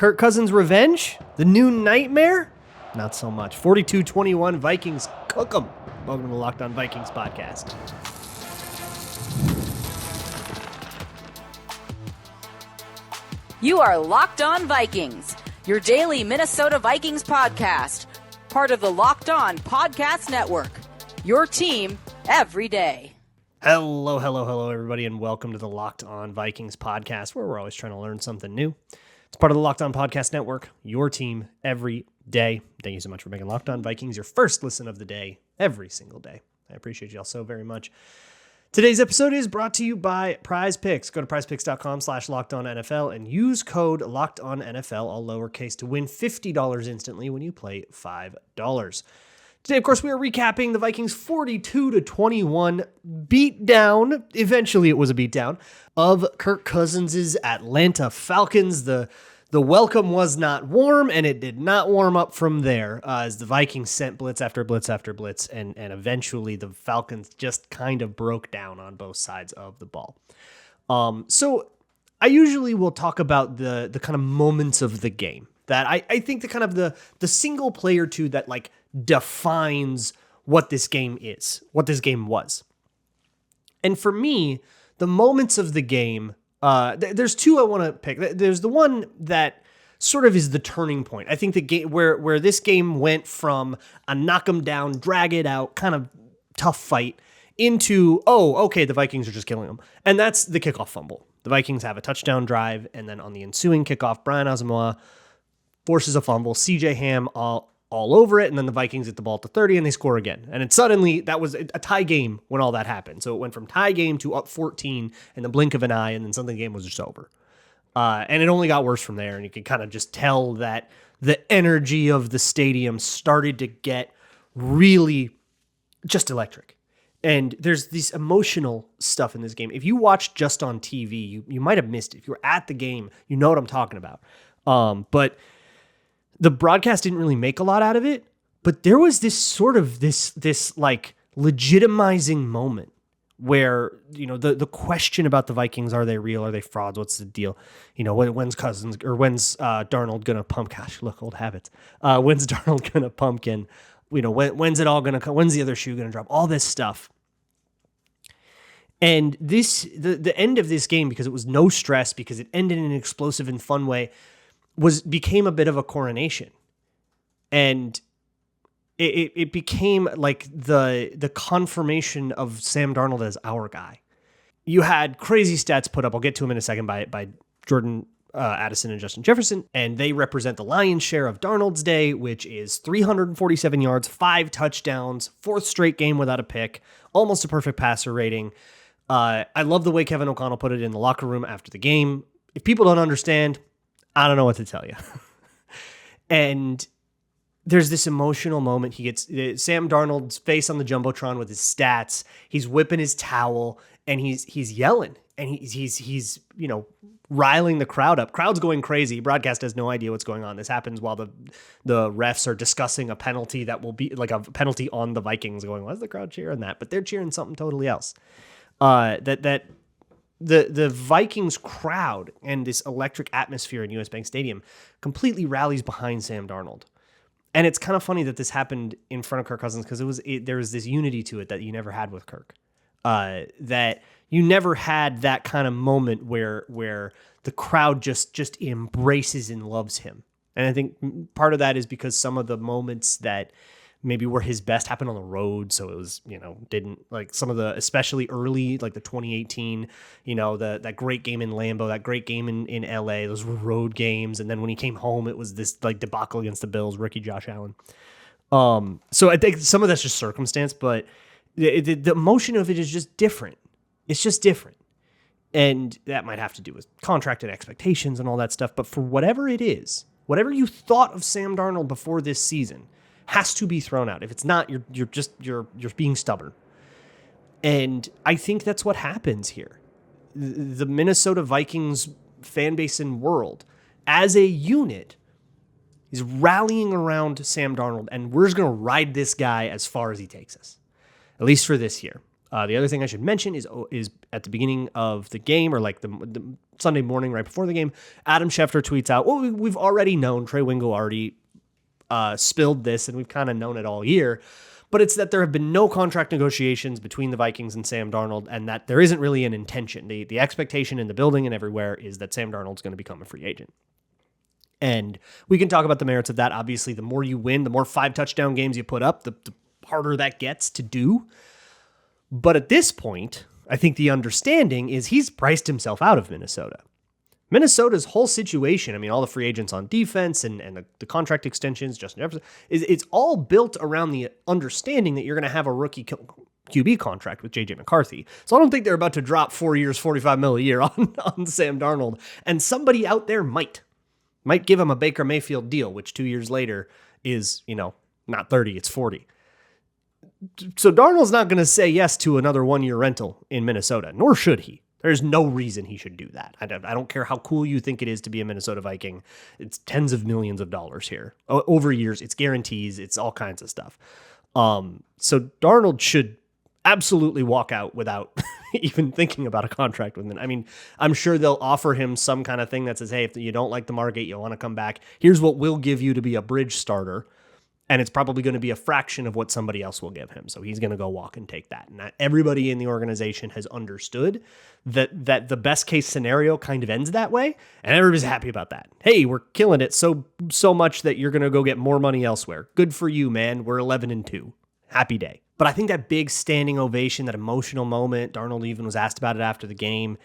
Kirk Cousins' revenge? The new nightmare? Not so much. 42-21, Vikings cook 'em. Welcome to the Locked On Vikings podcast. You are Locked On Vikings, your daily Minnesota Vikings podcast, part of the Locked On Podcast Network, your team every day. Hello, everybody, and welcome to the Locked On Vikings podcast, where we're always trying to learn something new. It's part of the Locked On Podcast Network, your team every day. Thank you so much for making Locked On Vikings your first listen of the day, every single day. I appreciate y'all so very much. Today's episode is brought to you by Prize Picks. Go to prizepicks.com/LockedOnNFL and use code LockedOnNFL, all lowercase, to win $50 instantly when you play $5. Today, of course, we are recapping the Vikings' 42-21 beatdown. Eventually, it was a beatdown of Kirk Cousins' Atlanta Falcons. The welcome was not warm, and it did not warm up from there as the Vikings sent blitz after blitz after blitz, and eventually the Falcons just kind of broke down on both sides of the ball. So I usually will talk about the kind of moments of the game that I think the kind of the single play or two that like defines what this game is, what this game was. And for me, the moments of the game, there's two I want to pick. There's the one that sort of is the turning point. I think the game where this game went from a knock 'em down, drag it out, kind of tough fight into, oh, okay, the Vikings are just killing them. And that's the kickoff fumble. The Vikings have a touchdown drive, and then on the ensuing kickoff, Brian Asamoah forces a fumble, CJ Ham all over it, and then the Vikings get the ball at the 30 and they score again. And it suddenly, that was a tie game when all that happened. So it went from tie game to up 14 in the blink of an eye, and then suddenly the game was just over. And it only got worse from there, and you could kind of just tell that the energy of the stadium started to get really just electric. And there's this emotional stuff in this game. If you watch just on TV, you might have missed it. If you were at the game, you know what I'm talking about. But the broadcast didn't really make a lot out of it, but there was this sort of this like legitimizing moment where, you know, the question about the Vikings, are they real? Are they frauds? What's the deal? You know, when's Darnold gonna pump? Gosh, look, old habits. When's Darnold gonna pumpkin? You know, when's it all gonna come? When's the other shoe gonna drop? All this stuff. And the end of this game, because it was no stress, because it ended in an explosive and fun way, became a bit of a coronation. And it became like the confirmation of Sam Darnold as our guy. You had crazy stats put up, I'll get to them in a second, by Jordan Addison and Justin Jefferson, and they represent the lion's share of Darnold's day, which is 347 yards, 5 touchdowns, 4th straight game without a pick, almost a perfect passer rating. I love the way Kevin O'Connell put it in the locker room after the game. If people don't understand, I don't know what to tell you. And there's this emotional moment. He gets Sam Darnold's face on the Jumbotron with his stats. He's whipping his towel and he's yelling, and he's you know, riling the crowd up. Crowd's going crazy. Broadcast has no idea what's going on. This happens while the refs are discussing a penalty that will be like a penalty on the Vikings, going, why is the crowd cheering that? But they're cheering something totally else. The Vikings crowd and this electric atmosphere in US Bank Stadium completely rallies behind Sam Darnold. And it's kind of funny that this happened in front of Kirk Cousins, because there was this unity to it that you never had with Kirk. That you never had that kind of moment where the crowd just embraces and loves him. And I think part of that is because some of the moments that maybe were his best happened on the road. So it was, you know, didn't like some of the, especially early, like the 2018, you know, that great game in Lambeau, that great game in LA, those were road games. And then when he came home, it was this like debacle against the Bills, rookie Josh Allen. So I think some of that's just circumstance, but the emotion of it is just different. It's just different. And that might have to do with contract and expectations and all that stuff. But for whatever it is, whatever you thought of Sam Darnold before this season has to be thrown out. If it's not, you're being stubborn. And I think that's what happens here. The Minnesota Vikings fan base and world, as a unit, is rallying around Sam Darnold, and we're just going to ride this guy as far as he takes us, at least for this year. The other thing I should mention is at the beginning of the game, or like the Sunday morning right before the game, Adam Schefter tweets out, well, we've already known, Trey Wingo already spilled this, and we've kind of known it all year. But it's that there have been no contract negotiations between the Vikings and Sam Darnold, and that there isn't really an intention. The expectation in the building and everywhere is that Sam Darnold's going to become a free agent. And we can talk about the merits of that. Obviously, the more you win, the more 5-touchdown games you put up, the harder that gets to do. But at this point, I think the understanding is he's priced himself out of Minnesota. Minnesota's whole situation, I mean, all the free agents on defense and the contract extensions, Justin Jefferson, it's all built around the understanding that you're going to have a rookie QB contract with J.J. McCarthy. So I don't think they're about to drop 4 years, $45 million a year on Sam Darnold. And somebody out there might give him a Baker Mayfield deal, which 2 years later is, not 30, it's 40. So Darnold's not going to say yes to another 1-year rental in Minnesota, nor should he. There's no reason he should do that. I don't care how cool you think it is to be a Minnesota Viking. It's tens of millions of dollars here. Over years, it's guarantees, it's all kinds of stuff. So Darnold should absolutely walk out without even thinking about a contract with him. I mean, I'm sure they'll offer him some kind of thing that says, hey, if you don't like the market, you want to come back, here's what we'll give you to be a bridge starter. And it's probably going to be a fraction of what somebody else will give him. So he's going to go walk and take that. And everybody in the organization has understood that the best case scenario kind of ends that way. And everybody's happy about that. Hey, we're killing it so much that you're going to go get more money elsewhere. Good for you, man. We're 11-2. Happy day. But I think that big standing ovation, that emotional moment, Darnold even was asked about it after the game,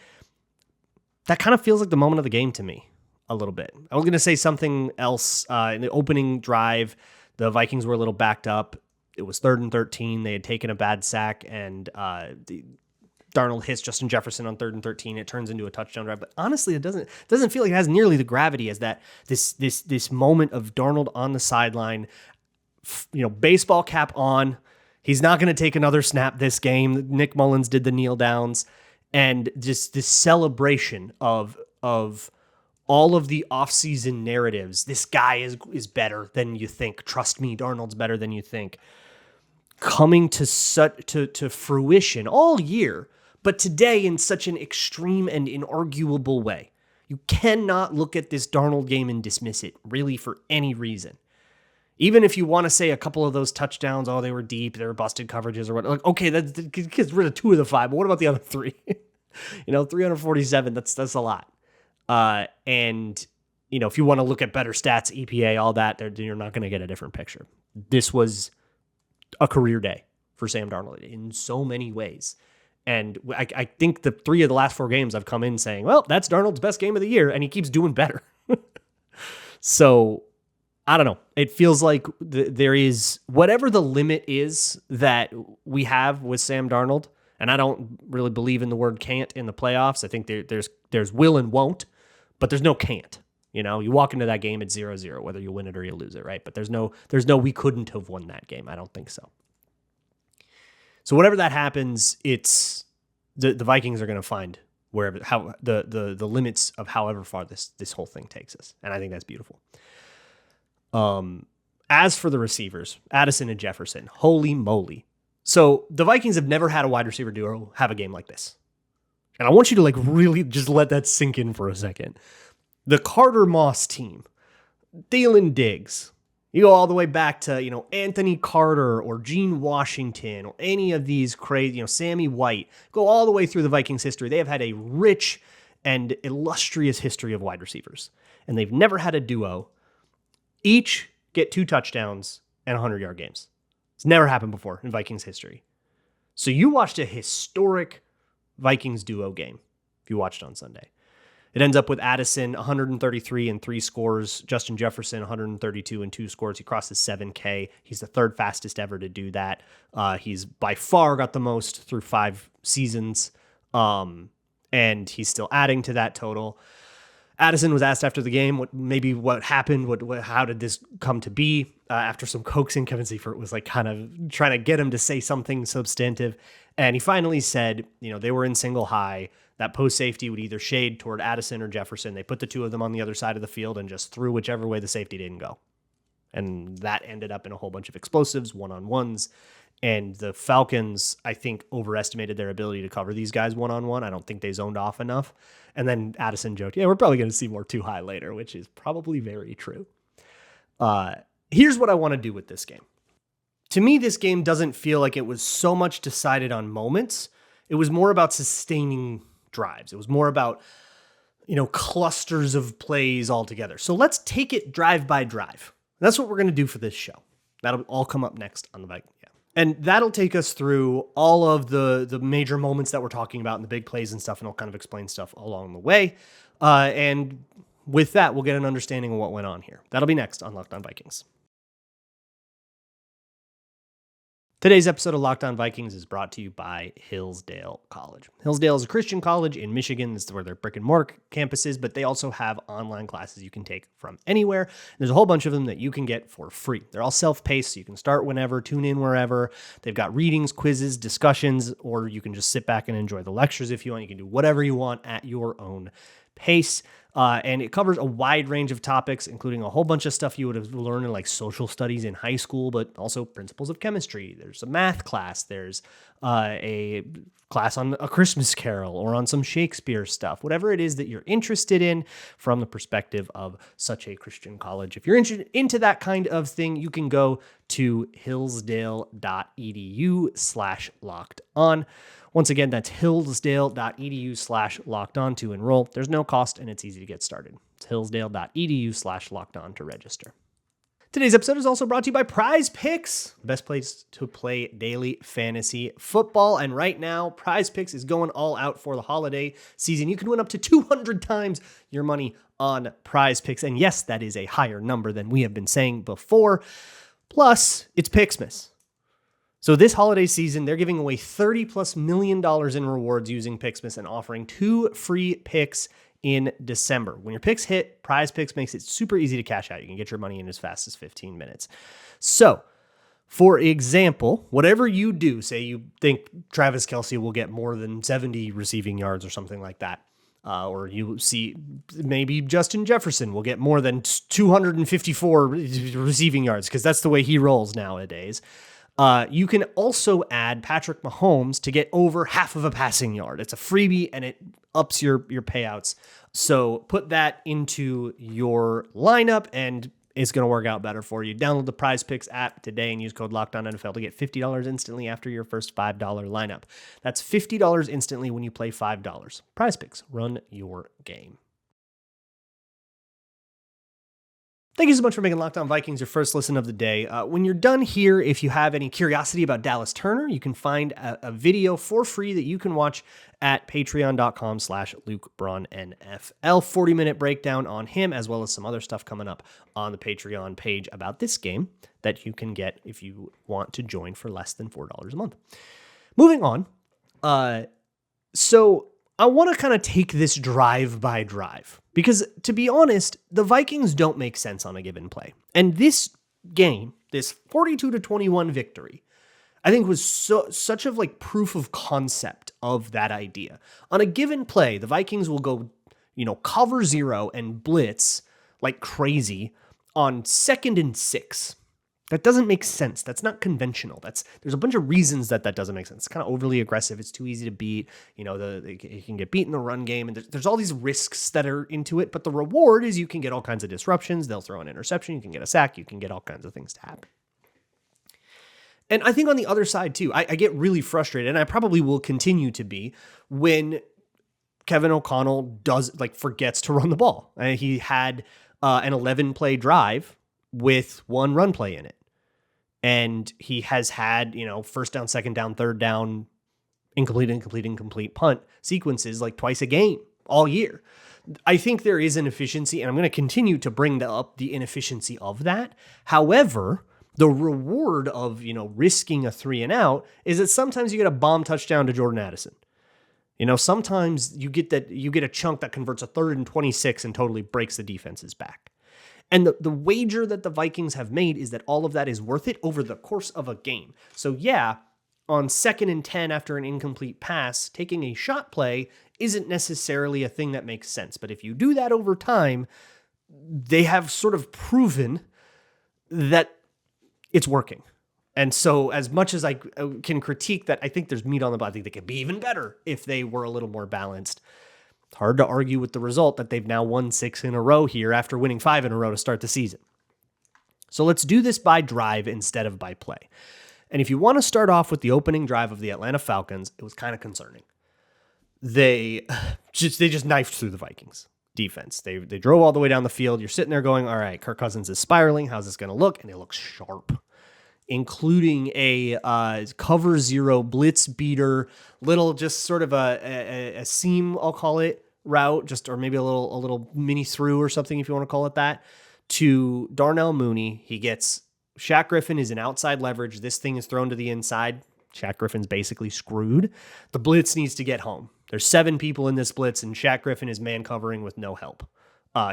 that kind of feels like the moment of the game to me a little bit. I was going to say something else in the opening drive. The Vikings were a little backed up. It was 3rd and 13. They had taken a bad sack, and Darnold hits Justin Jefferson on 3rd and 13. It turns into a touchdown drive. But honestly, it doesn't feel like it has nearly the gravity as that this moment of Darnold on the sideline, baseball cap on. He's not going to take another snap this game. Nick Mullins did the kneel downs, and just this celebration of all of the offseason narratives. This guy is better than you think. Trust me, Darnold's better than you think. Coming to fruition all year, but today in such an extreme and inarguable way. You cannot look at this Darnold game and dismiss it, really, for any reason. Even if you want to say a couple of those touchdowns, they were deep, they were busted coverages or what. Like, okay, that gets rid of 2 of the 5, but what about the other 3? 347, that's a lot. And if you want to look at better stats, EPA, all that, you're not going to get a different picture. This was a career day for Sam Darnold in so many ways. And I think the 3 of the last 4 games I've come in saying, well, that's Darnold's best game of the year, and he keeps doing better. So I don't know. It feels like there is whatever the limit is that we have with Sam Darnold. And I don't really believe in the word can't in the playoffs. I think there's will and won't, but there's no can't. You walk into that game at 0-0, whether you win it or you lose it, right? But there's no we couldn't have won that game. I don't think so. So whatever that happens, it's the Vikings are going to find how the limits of however far this whole thing takes us, and I think that's beautiful. As for the receivers, Addison and Jefferson, holy moly. So the Vikings have never had a wide receiver duo have a game like this. And I want you to really just let that sink in for a second. The Carter Moss team, Thielen Diggs, you go all the way back to, Anthony Carter or Gene Washington or any of these crazy, Sammy White, go all the way through the Vikings history. They have had a rich and illustrious history of wide receivers. And they've never had a duo. Each get 2 touchdowns and 100-yard games. It's never happened before in Vikings history. So you watched a historic Vikings duo game if you watched on Sunday. It ends up with Addison, 133 and 3 scores. Justin Jefferson, 132 and 2 scores. He crosses 7K. He's the 3rd fastest ever to do that. He's by far got the most through 5 seasons. And he's still adding to that total. Addison was asked after the game what happened, how did this come to be? After some coaxing, Kevin Seifert was kind of trying to get him to say something substantive. And he finally said, they were in single high. That post safety would either shade toward Addison or Jefferson. They put the 2 of them on the other side of the field and just threw whichever way the safety didn't go. And that ended up in a whole bunch of explosives, one-on-ones. And the Falcons, I think, overestimated their ability to cover these guys one-on-one. I don't think they zoned off enough. And then Addison joked, yeah, we're probably going to see more too high later, which is probably very true. Here's what I want to do with this game. To me, this game doesn't feel like it was so much decided on moments. It was more about sustaining drives. It was more about, clusters of plays all together. So let's take it drive by drive. That's what we're going to do for this show. That'll all come up next on the Vikings. Yeah. And that'll take us through all of the major moments that we're talking about and the big plays and stuff, and I'll kind of explain stuff along the way. And with that, we'll get an understanding of what went on here. That'll be next on Locked On Vikings. Today's episode of Locked On Vikings is brought to you by Hillsdale College. Hillsdale is a Christian college in Michigan. This is where their brick and mortar campus is, but they also have online classes you can take from anywhere. There's a whole bunch of them that you can get for free. They're all self-paced, so you can start whenever, tune in wherever. They've got readings, quizzes, discussions, or you can just sit back and enjoy the lectures if you want. You can do whatever you want at your own pace. And it covers a wide range of topics, including a whole bunch of stuff you would have learned in like social studies in high school, but also principles of chemistry. There's a math class. There's a class on A Christmas Carol or on some Shakespeare stuff, whatever it is that you're interested in from the perspective of such a Christian college. If you're interested into that kind of thing, you can go to hillsdale.edu/lockedon. Once again, that's hillsdale.edu/lockedon to enroll. There's no cost and it's easy to get started. It's hillsdale.edu/lockedon to register. Today's episode is also brought to you by Prize Picks, the best place to play daily fantasy football. And right now, Prize Picks is going all out for the holiday season. You can win up to 200 times your money on Prize Picks. And yes, that is a higher number than we have been saying before. Plus, it's Pixmas. So this holiday season, they're giving away $30+ million in rewards using Pixmas and offering 2 free picks in December. When your picks hit, Prize Picks makes it super easy to cash out. You can get your money in as fast as 15 minutes. So, for example, whatever you do, say you think Travis Kelce will get more than 70 receiving yards or something like that, or you see maybe Justin Jefferson will get more than 254 receiving yards because that's the way he rolls nowadays. You can also add Patrick Mahomes to get over half of a passing yard. It's a freebie and it ups your payouts. So put that into your lineup and it's going to work out better for you. Download the Prize Picks app today and use code LOCKEDONNFL to get $50 instantly after your first $5 lineup. That's $50 instantly when you play $5. Prize Picks, run your game. Thank you so much for making Locked On Vikings your first listen of the day. When you're done here, if you have any curiosity about Dallas Turner, you can find a video for free that you can watch at patreon.com/LukeBraunNFL. 40-minute breakdown on him, as well as some other stuff coming up on the Patreon page about this game that you can get if you want to join for less than $4 a month. Moving on. So I want to kind of take this drive by drive because, to be honest, the Vikings don't make sense on a given play. And this game, this 42-21 victory, I think was such of like proof of concept of that idea. On a given play, the Vikings will go, cover 0 and blitz like crazy on 2nd and 6. That doesn't make sense. That's not conventional. There's a bunch of reasons that doesn't make sense. It's kind of overly aggressive. It's too easy to beat. You can get beat in the run game, and there's all these risks that are into it. But the reward is you can get all kinds of disruptions. They'll throw an interception. You can get a sack. You can get all kinds of things to happen. And I think on the other side too, I get really frustrated, and I probably will continue to be when Kevin O'Connell forgets to run the ball. He had an 11-play drive with 1 run play in it. And he has had, first down, second down, third down, incomplete punt sequences like twice a game all year. I think there is an efficiency, and I'm going to continue to bring up the inefficiency of that. However, the reward of, risking a 3 and out is that sometimes you get a bomb touchdown to Jordan Addison. Sometimes you get a chunk that converts a 3rd and 26 and totally breaks the defense's back. And the wager that the Vikings have made is that all of that is worth it over the course of a game. So yeah, on 2nd and 10 after an incomplete pass, taking a shot play isn't necessarily a thing that makes sense. But if you do that over time, they have sort of proven that it's working. And so as much as I can critique that, I think there's meat on the bone. I think they could be even better if they were a little more balanced. It's hard to argue with the result that they've now won 6 in a row here after winning 5 in a row to start the season. So let's do this by drive instead of by play. And if you want to start off with the opening drive of the Atlanta Falcons, it was kind of concerning. They just knifed through the Vikings defense. They drove all the way down the field. You're sitting there going, all right, Kirk Cousins is spiraling. How's this going to look? And it looks sharp, including a cover 0 blitz beater, little just sort of a seam, I'll call it, route, just or maybe a little mini through or something, if you want to call it that, to Darnell Mooney. He gets Shaq Griffin is an outside leverage. This thing is thrown to the inside. Shaq Griffin's basically screwed. The blitz needs to get home. There's 7 people in this blitz, and Shaq Griffin is man covering with no help.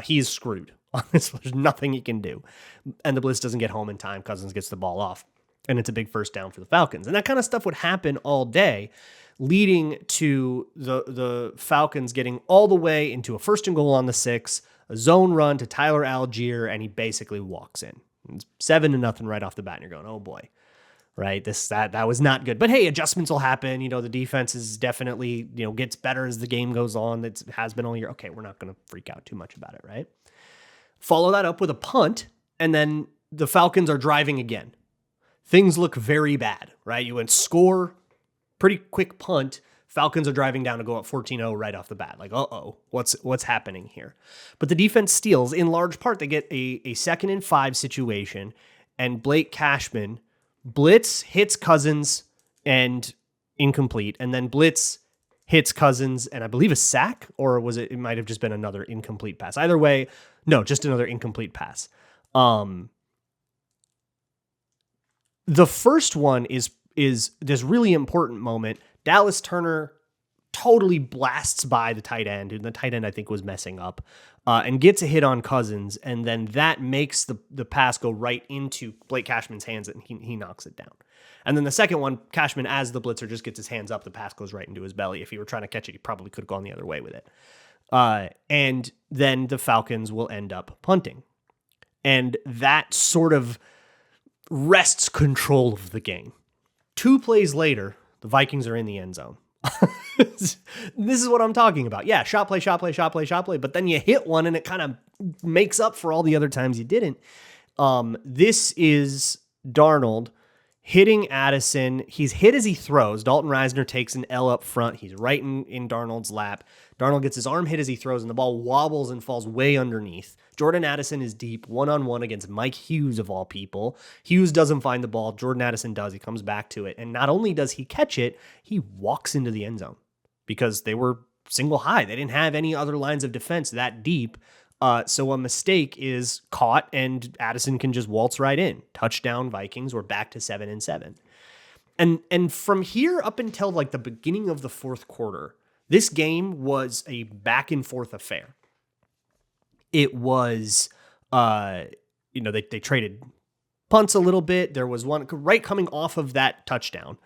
He's screwed. There's nothing he can do. And the blitz doesn't get home in time. Cousins gets the ball off, and it's a big first down for the Falcons. And that kind of stuff would happen all day, leading to the Falcons getting all the way into a 1st and goal on the 6, a zone run to Tyler Algier, and he basically walks in. It's 7-0 right off the bat, and you're going, oh boy. Right, that was not good. But hey, adjustments will happen. The defense is definitely, gets better as the game goes on. It has been all year. Okay, we're not going to freak out too much about it, right? Follow that up with a punt, and then the Falcons are driving again. Things look very bad, right? You went score, pretty quick punt. Falcons are driving down to go up 14-0 right off the bat. Like, what's happening here? But the defense steals. In large part, they get a 2nd and 5 situation, and Blake Cashman blitz hits Cousins and incomplete, and then blitz hits Cousins and I believe a sack, or was it might have just been another incomplete pass. Either way, no, just another incomplete pass. The first one is this really important moment. Dallas Turner totally blasts by the tight end, and the tight end I think was messing up, and gets a hit on Cousins, and then that makes the pass go right into Blake Cashman's hands, and he knocks it down. And then the second one, Cashman, as the blitzer, just gets his hands up, the pass goes right into his belly. If he were trying to catch it, he probably could have gone the other way with it. And then the Falcons will end up punting. And that sort of wrests control of the game. 2 plays later, the Vikings are in the end zone. This is what I'm talking about. Yeah, shot play. But then you hit one and it kind of makes up for all the other times you didn't. This is Darnold hitting Addison. He's hit as he throws. Dalton Reisner takes an L up front. He's right in Darnold's lap. Darnold gets his arm hit as he throws, and the ball wobbles and falls way underneath. Jordan Addison is deep, one-on-one against Mike Hughes, of all people. Hughes doesn't find the ball. Jordan Addison does. He comes back to it. And not only does he catch it, he walks into the end zone because they were single high. They didn't have any other lines of defense that deep. So a mistake is caught, and Addison can just waltz right in. Touchdown, Vikings. We're back to 7-7. And from here up until like the beginning of the 4th quarter, this game was a back and forth affair. It was, they traded punts a little bit. There was one right coming off of that touchdown.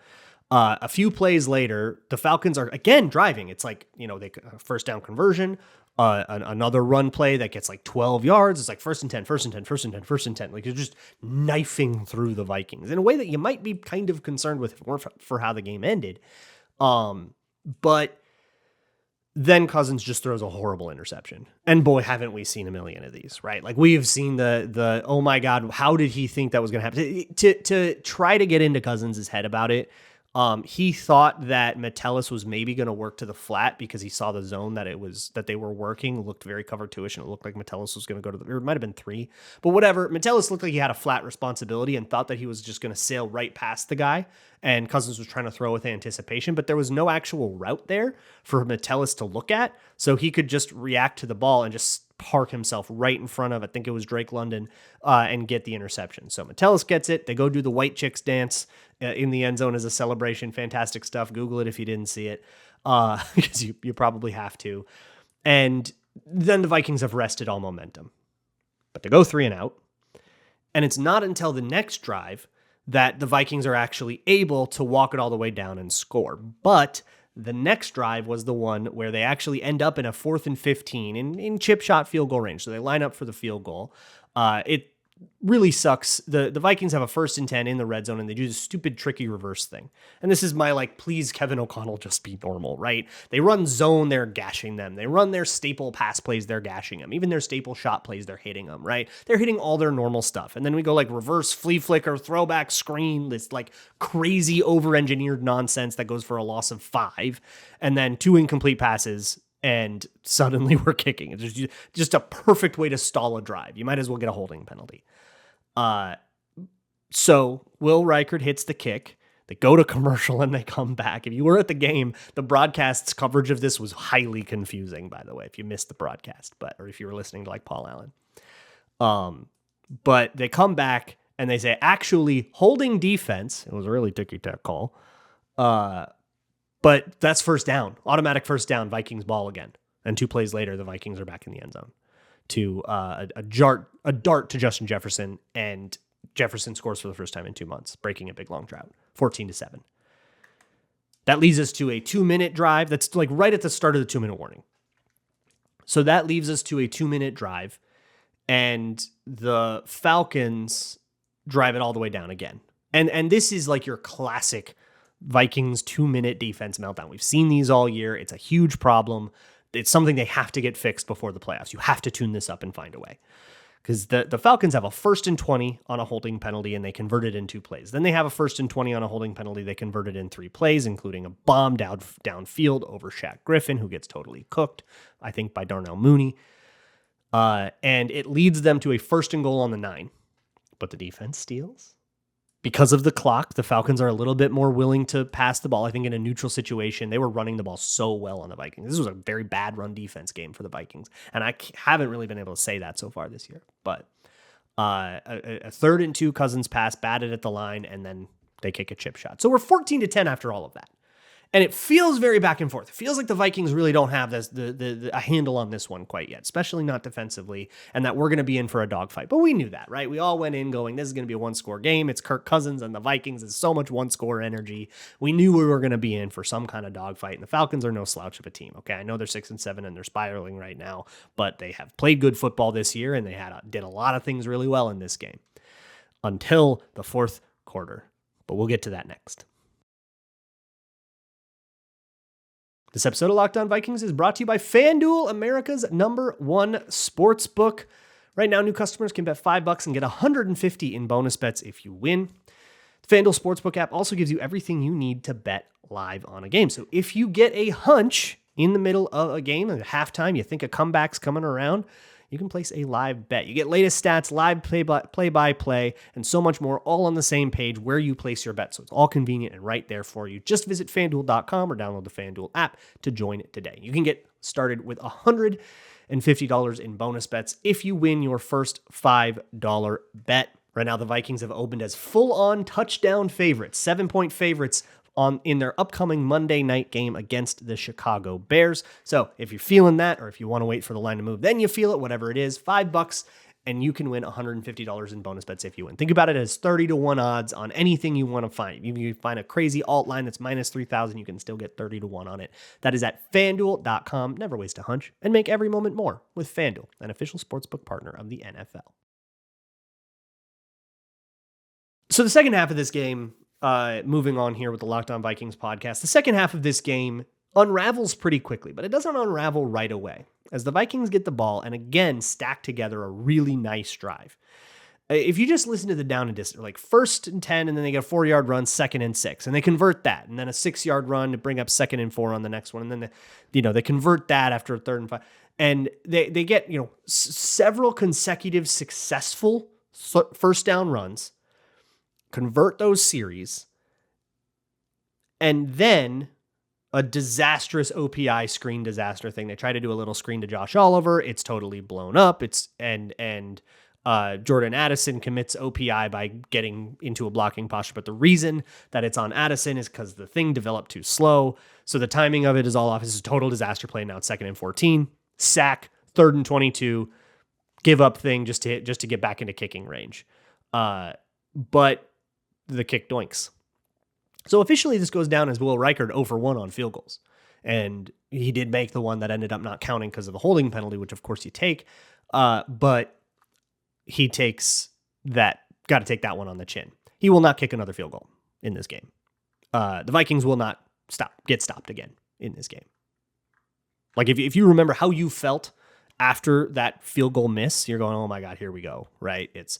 A few plays later, the Falcons are again driving. It's like, they first down conversion, another run play that gets like 12 yards. It's like 1st and 10, 1st and 10, 1st and 10, 1st and 10. Like you're just knifing through the Vikings in a way that you might be kind of concerned with for how the game ended. But then Cousins just throws a horrible interception. And boy, haven't we seen a million of these, right? Like we have seen the oh my God, how did he think that was going to happen? To try to get into Cousins' head about it, he thought that Metellus was maybe going to work to the flat because he saw the zone that they were working looked very cover 2-ish, and it looked like Metellus was going to go to or it might have been 3, but whatever. Metellus looked like he had a flat responsibility and thought that he was just going to sail right past the guy, and Cousins was trying to throw with anticipation, but there was no actual route there for Metellus to look at, so he could just react to the ball and just park himself right in front of, I think it was Drake London, and get the interception. So Metellus gets it. They go do the white chicks dance in the end zone as a celebration. Fantastic stuff. Google it if you didn't see it, because you probably have to. And then the Vikings have wrested all momentum. But they go 3 and out. And it's not until the next drive that the Vikings are actually able to walk it all the way down and score. But the next drive was the one where they actually end up in a 4th and 15 in chip shot field goal range. So they line up for the field goal. really sucks. The Vikings have a 1st and 10 in the red zone, and they do this stupid, tricky reverse thing. And this is my, like, please, Kevin O'Connell, just be normal, right? They run zone, they're gashing them. They run their staple pass plays, they're gashing them. Even their staple shot plays, they're hitting them, right? They're hitting all their normal stuff. And then we go, like, reverse flea flicker, throwback screen, this, like, crazy over-engineered nonsense that goes for a loss of 5, and then 2 incomplete passes, and suddenly we're kicking. It's just a perfect way to stall a drive. You might as well get a holding penalty. So Will Reichard hits the kick. They go to commercial and they come back. If you were at the game, the broadcast's coverage of this was highly confusing, by the way, if you missed the broadcast, or if you were listening to like Paul Allen. But they come back and they say, actually holding defense. It was a really ticky-tack call. But that's first down, automatic first down, Vikings ball again. And 2 plays later, the Vikings are back in the end zone to a dart to Justin Jefferson, and Jefferson scores for the first time in 2 months, breaking a big long drought, 14-7. That leads us to a 2-minute drive. That's like right at the start of the 2-minute warning. So that leaves us to a 2-minute drive, and the Falcons drive it all the way down again. And this is like your classic Vikings 2-minute defense meltdown. We've seen these all year. It's a huge problem. It's something they have to get fixed before the playoffs. You have to tune this up and find a way. Because the Falcons have a 1st and 20 on a holding penalty, and they convert it in 2 plays. Then they have a 1st and 20 on a holding penalty. They convert it in 3 plays, including a bomb downfield over Shaq Griffin, who gets totally cooked, I think, by Darnell Mooney. And it leads them to a 1st and goal on the 9. But the defense steals. Because of the clock, the Falcons are a little bit more willing to pass the ball. I think in a neutral situation, they were running the ball so well on the Vikings. This was a very bad run defense game for the Vikings. And I haven't really been able to say that so far this year. But a 3rd and 2 Cousins pass, batted at the line, and then they kick a chip shot. So we're 14-10 after all of that. And it feels very back and forth. It feels like the Vikings really don't have a handle on this one quite yet, especially not defensively, and that we're going to be in for a dogfight. But we knew that, right? We all went in going, this is going to be a 1-score game. It's Kirk Cousins and the Vikings. It's so much 1-score energy. We knew we were going to be in for some kind of dogfight, and the Falcons are no slouch of a team, okay? I know they're 6-7 and they're spiraling right now, but they have played good football this year, and they did a lot of things really well in this game until the 4th quarter. But we'll get to that next. This episode of Locked On Vikings is brought to you by FanDuel, America's #1 sportsbook. Right now, new customers can bet $5 and get $150 in bonus bets if you win. The FanDuel Sportsbook app also gives you everything you need to bet live on a game. So if you get a hunch in the middle of a game, at halftime, you think a comeback's coming around, you can place a live bet. You get latest stats, live play-by-play, and so much more, all on the same page where you place your bet. So it's all convenient and right there for you. Just visit FanDuel.com or download the FanDuel app to join today. You can get started with $150 in bonus bets if you win your first $5 bet. Right now, the Vikings have opened as full-on touchdown favorites, 7-point favorites in their upcoming Monday night game against the Chicago Bears. So if you're feeling that, or if you want to wait for the line to move, then you feel it, whatever it is, $5, and you can win $150 in bonus bets if you win. Think about it as 30-1 odds on anything you want to find. If you find a crazy alt line that's minus 3,000, you can still get 30-1 on it. That is at FanDuel.com. Never waste a hunch and make every moment more with FanDuel, an official sportsbook partner of the NFL. So the second half of this game, moving on here with the Locked On Vikings podcast, the second half of this game unravels pretty quickly, but it doesn't unravel right away as the Vikings get the ball and again stack together a really nice drive. If you just listen to the down and distance, like 1st and 10, and then they get a 4-yard run, 2nd and 6, and they convert that, and then a 6-yard run to bring up 2nd and 4 on the next one, and then they convert that after a 3rd and 5, and they get several consecutive successful first down runs, convert those series, and then a disastrous OPI screen disaster thing. They try to do a little screen to Josh Oliver. It's totally blown up. Jordan Addison commits OPI by getting into a blocking posture. But the reason that it's on Addison is because the thing developed too slow. So the timing of it is all off. It's a total disaster play. Now it's 2nd and 14. Sack, 3rd and 22. Give up thing just to get back into kicking range. But the kick doinks. So officially this goes down as Will Reichard 0 for 1 on field goals. And he did make the one that ended up not counting because of the holding penalty, which of course you take. But he takes that got to take that one on the chin. He will not kick another field goal in this game. The Vikings will not get stopped again in this game. Like if you remember how you felt after that field goal miss, you're going, oh my God, here we go, right? It's,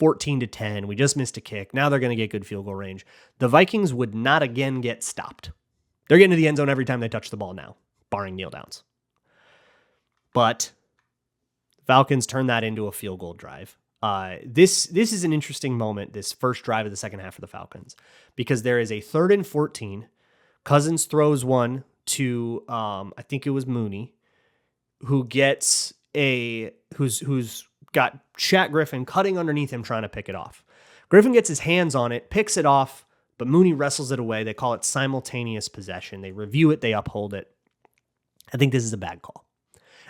14-10. We just missed a kick. Now they're going to get good field goal range. The Vikings would not again get stopped. They're getting to the end zone every time they touch the ball now, barring kneel downs. But Falcons turn that into a field goal drive. This is an interesting moment, this first drive of the second half for the Falcons, because there is a 3rd and 14. Cousins throws one to, I think it was Mooney, who's got Shaq Griffin cutting underneath him trying to pick it off. Griffin gets his hands on it, picks it off, but Mooney wrestles it away. They call it simultaneous possession. They review it, they uphold it. I think this is a bad call.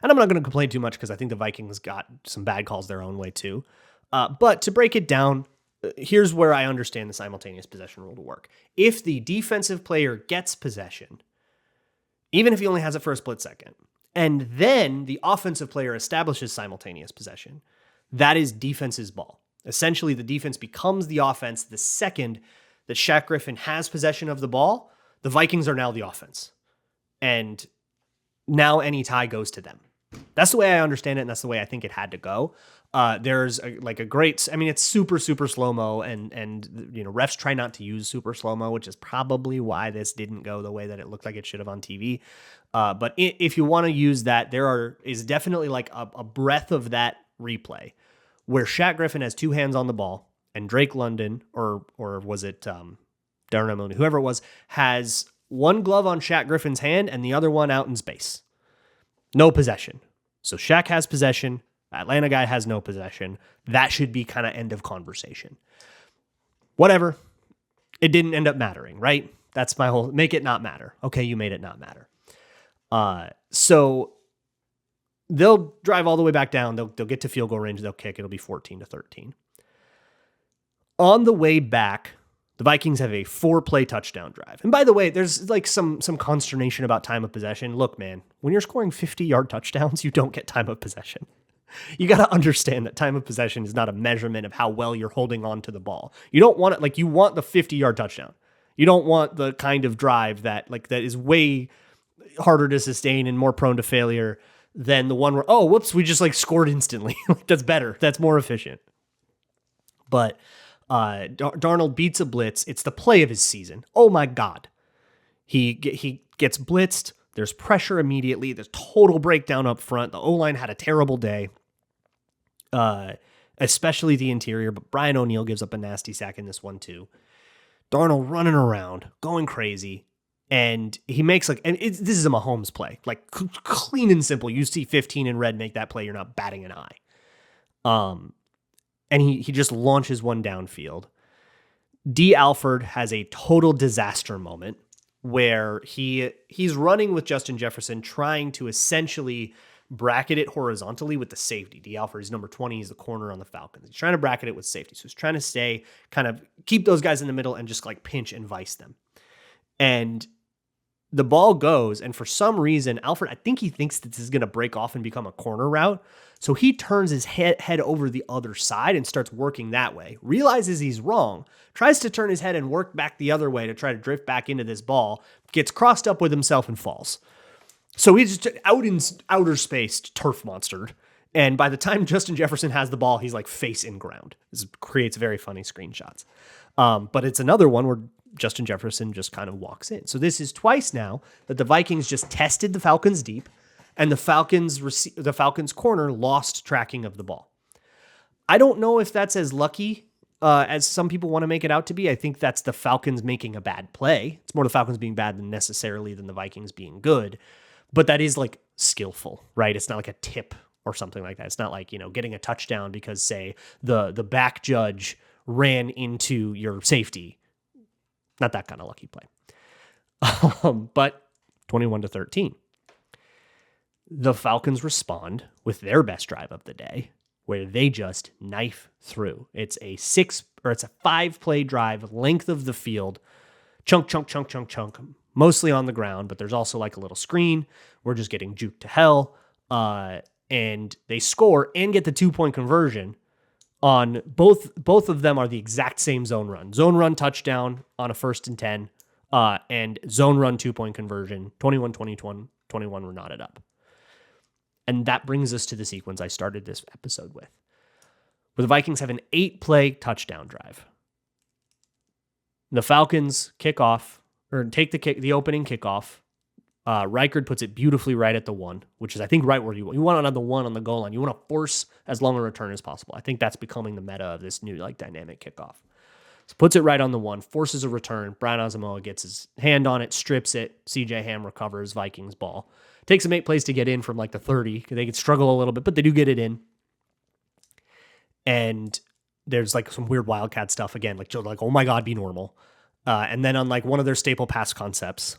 And I'm not going to complain too much because I think the Vikings got some bad calls their own way too. But to break it down, here's where I understand the simultaneous possession rule to work. If the defensive player gets possession, even if he only has it for a split second, and then the offensive player establishes simultaneous possession, that is defense's ball. Essentially, the defense becomes the offense the second that Shaq Griffin has possession of the ball. The Vikings are now the offense. And now any tie goes to them. That's the way I understand it, and that's the way I think it had to go. There's a great, it's super, super slow-mo, and refs try not to use super slow-mo, which is probably why this didn't go the way that it looked like it should have on TV. But if you want to use that, is definitely like a breath of that replay where Shaq Griffin has two hands on the ball, and Drake London, or was it Darnold, whoever it was, has one glove on Shaq Griffin's hand and the other one out in space. No possession. So Shaq has possession. Atlanta guy has no possession. That should be kind of end of conversation. Whatever. It didn't end up mattering, right? That's my whole, make it not matter. Okay, you made it not matter. So they'll drive all the way back down. They'll get to field goal range. They'll kick. It'll be 14-13. On the way back, the Vikings have a 4-play touchdown drive. And by the way, there's like some consternation about time of possession. Look, man, when you're scoring 50-yard touchdowns, you don't get time of possession. You got to understand that time of possession is not a measurement of how well you're holding on to the ball. You don't want it, you want the 50-yard touchdown. You don't want the kind of drive that is way harder to sustain and more prone to failure than the one where, oh, whoops, we just scored instantly. That's better. That's more efficient. But Darnold beats a blitz. It's the play of his season. Oh my God. He gets blitzed. There's pressure immediately. There's total breakdown up front. The O-line had a terrible day, especially the interior, but Brian O'Neill gives up a nasty sack in this one too. Darnold running around, going crazy, and he makes this is a Mahomes play, clean and simple. You see 15 in red, make that play, you're not batting an eye. And he just launches one downfield. D. Alford has a total disaster moment where he's running with Justin Jefferson, trying to essentially bracket it horizontally with the safety. D. Alford is number 20. He's the corner on the Falcons. He's trying to bracket it with safety. So he's trying to keep those guys in the middle and just pinch and vice them. And the ball goes, and for some reason, Alford, I think he thinks that this is going to break off and become a corner route. So he turns his head over the other side and starts working that way. Realizes he's wrong, tries to turn his head and work back the other way to try to drift back into this ball, gets crossed up with himself and falls. So he's just out in outer space, turf monstered. And by the time Justin Jefferson has the ball, he's face in ground. This creates very funny screenshots. But it's another one where Justin Jefferson just kind of walks in. So this is twice now that the Vikings just tested the Falcons deep, and the Falcons corner lost tracking of the ball. I don't know if that's as lucky as some people want to make it out to be. I think that's the Falcons making a bad play. It's more the Falcons being bad than the Vikings being good. But that is skillful, right? It's not like a tip or something like that. It's not getting a touchdown because, say, the back judge ran into your safety. Not that kind of lucky play. But 21-13. The Falcons respond with their best drive of the day, where they just knife through. It's a 5-play drive, length of the field, chunk, mostly on the ground, but there's also a little screen. We're just getting juked to hell. And they score and get the 2-point conversion on both of them are the exact same zone run. Zone run touchdown on a 1st and 10, and zone run 2-point conversion, 21-21 were knotted up. And that brings us to the sequence I started this episode with, where the Vikings have an 8-play touchdown drive. The Falcons kick off, or take the opening kickoff. Reichard puts it beautifully right at the 1, which is, I think, right where you want it on the 1 on the goal line. You want to force as long a return as possible. I think that's becoming the meta of this new dynamic kickoff. So puts it right on the 1, forces a return. Brian Asamoah gets his hand on it, strips it. CJ Ham recovers, Vikings ball. Takes them 8 plays to get in from the 30. They could struggle a little bit, but they do get it in. And there's some weird Wildcat stuff again, oh my God, be normal. And then on one of their staple pass concepts,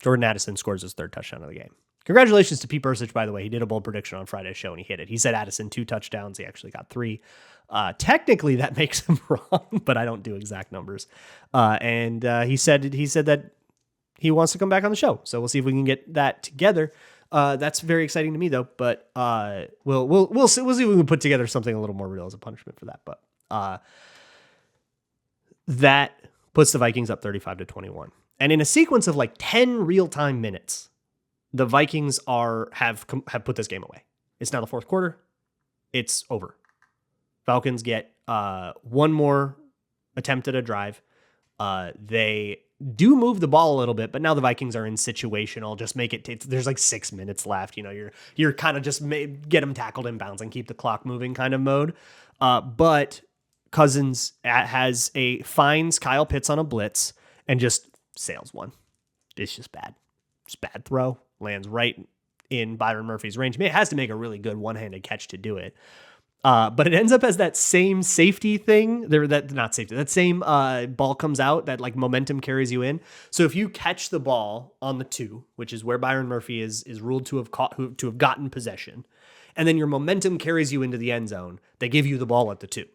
Jordan Addison scores his 3rd touchdown of the game. Congratulations to Pete Bursich, by the way. He did a bold prediction on Friday's show and he hit it. He said Addison 2 touchdowns. He actually got 3. Technically, that makes him wrong, but I don't do exact numbers. And he said that he wants to come back on the show. So we'll see if we can get that together. That's very exciting to me, though. But we'll see if we can put together something a little more real as a punishment for that. But that puts the Vikings up 35-21. And in a sequence of 10 real-time minutes, the Vikings have put this game away. It's now the 4th quarter. It's over. Falcons get one more attempt at a drive. They do move the ball a little bit, but now the Vikings are in situational. Just make it. There's 6 minutes left. You're kind of just get them tackled in bounds and keep the clock moving kind of mode. But Cousins finds Kyle Pitts on a blitz and just sails one. It's just bad. It's bad throw. Lands right in Byron Murphy's range. It has to make a really good one-handed catch to do it. But it ends up as that same safety thing. That same ball comes out, that momentum carries you in. So if you catch the ball on the 2, which is where Byron Murphy is ruled to have gotten possession, and then your momentum carries you into the end zone, they give you the ball at the 2.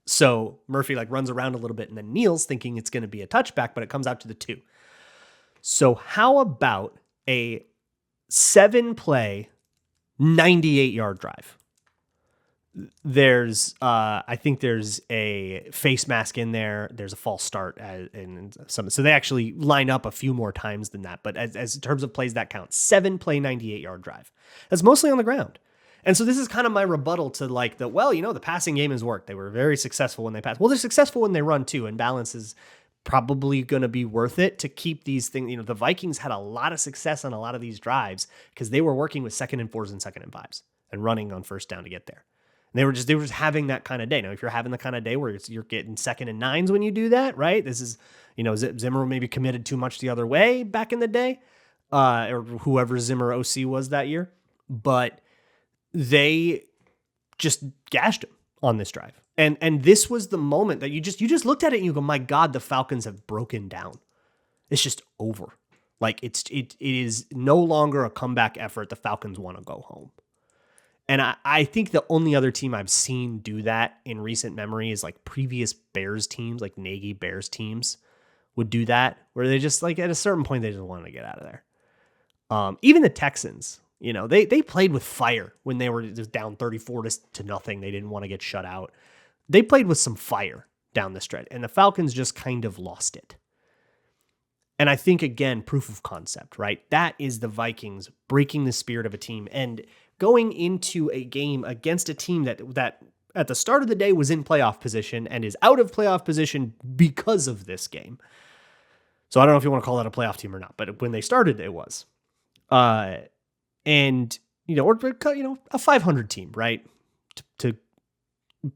So Murphy runs around a little bit and then kneels thinking it's going to be a touchback, but it comes out to the 2. So how about a 7-play, 98-yard drive? There's, I think there's a face mask in there. There's a false start and some. So they actually line up a few more times than that. But as in terms of plays, that counts. 7-play, 98-yard drive. That's mostly on the ground. And so this is kind of my rebuttal to the passing game has worked. They were very successful when they pass. Well, they're successful when they run too, and balance is probably going to be worth it to keep these things. The Vikings had a lot of success on a lot of these drives because they were working with 2nd and 4s and 2nd and 5s and running on 1st down to get there. And they were just having that kind of day. Now, if you're having the kind of day where you're getting 2nd and 9s when you do that, right? This is, Zimmer maybe committed too much the other way back in the day, or whoever Zimmer OC was that year, but they just gashed him on this drive. And this was the moment that you just looked at it and you go, my God, the Falcons have broken down. It's just over. It is no longer a comeback effort. The Falcons want to go home. And I think the only other team I've seen do that in recent memory is previous Bears teams, Nagy Bears teams would do that, where they just at a certain point, they just wanted to get out of there. Even the Texans, they played with fire when they were just down 34-0. They didn't want to get shut out. They played with some fire down the stretch, and the Falcons just kind of lost it. And I think, again, proof of concept, right? That is the Vikings breaking the spirit of a team and going into a game against a team that at the start of the day was in playoff position and is out of playoff position because of this game. So I don't know if you want to call that a playoff team or not, but when they started, it was. And, or a 500 team, right? To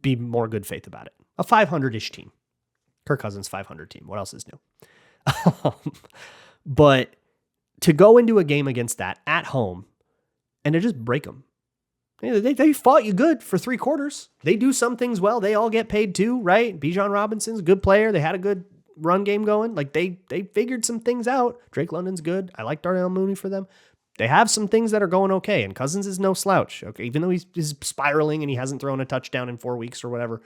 be more good faith about it. A 500-ish team. Kirk Cousins 500 team. What else is new? But to go into a game against that at home and to just break them. They fought you good for 3 quarters. They do some things well. They all get paid too, right? Bijan Robinson's a good player. They had a good run game going. They figured some things out. Drake London's good. I like Darnell Mooney for them. They have some things that are going okay, and Cousins is no slouch. Okay, even though he's spiraling and he hasn't thrown a touchdown in 4 weeks or whatever,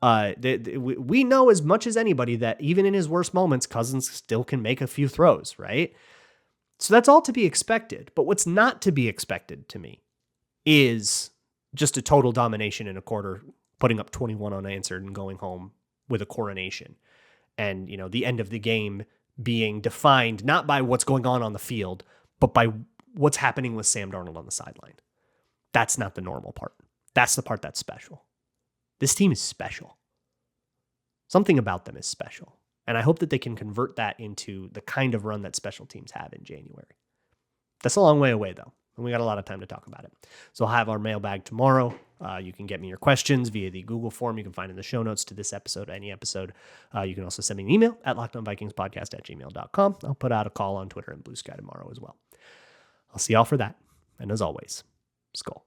we know as much as anybody that even in his worst moments, Cousins still can make a few throws, right? So that's all to be expected. But what's not to be expected to me is just a total domination in a quarter putting up 21 unanswered and going home with a coronation. And, the end of the game being defined not by what's going on the field, but by what's happening with Sam Darnold on the sideline. That's not the normal part. That's the part that's special. This team is special. Something about them is special. And I hope that they can convert that into the kind of run that special teams have in January. That's a long way away, though, and we got a lot of time to talk about it. So I'll have our mailbag tomorrow. You can get me your questions via the Google form you can find in the show notes to this episode, any episode. You can also send me an email at lockedonvikingspodcast@gmail.com. I'll put out a call on Twitter and Blue Sky tomorrow as well. I'll see y'all for that. And as always, Skull.